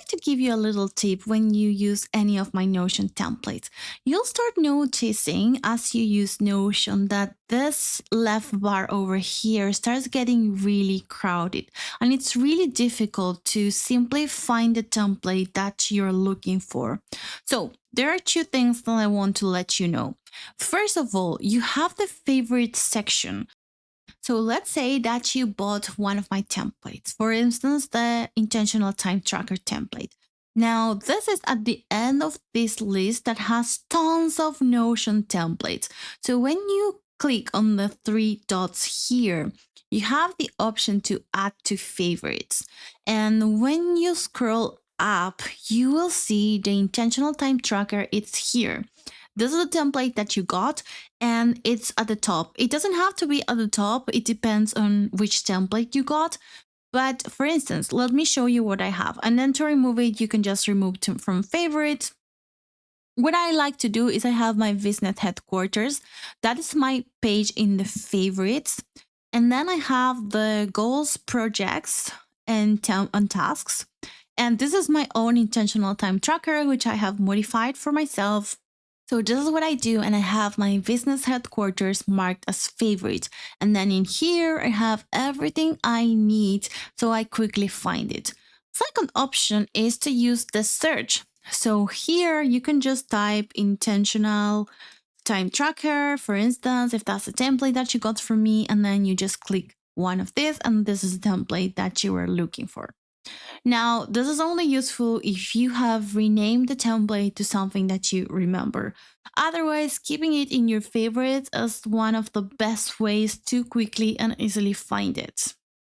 like to give you a little tip when you use any of my Notion templates. You'll start noticing as you use Notion that this left bar over here starts getting really crowded, and it's really difficult to simply find the template that you're looking for. So, there are two things that I want to let you know. First of all, you have the favorite section. So let's say that you bought one of my templates, for instance, the intentional time tracker template. Now, this is at the end of this list that has tons of Notion templates. So when you click on the three dots here, you have the option to add to favorites. And when you scroll up, you will see the intentional time tracker. It's here. This is the template that you got, and it's at the top. It doesn't have to be at the top, it depends on which template you got. But for instance, let me show you what I have. And then to remove it, you can just remove from favorites. What I like to do is I have my VisNet headquarters. That is my page in the favorites. And then I have the goals, projects, and tasks. And this is my own intentional time tracker, which I have modified for myself. So this is what I do, and I have my business headquarters marked as favorite. And then in here, I have everything I need, so I quickly find it. Second option is to use the search. So here you can just type intentional time tracker, for instance, if that's a template that you got from me, and then you just click one of this, and this is the template that you were looking for. Now, this is only useful if you have renamed the template to something that you remember. Otherwise, keeping it in your favorites is one of the best ways to quickly and easily find it.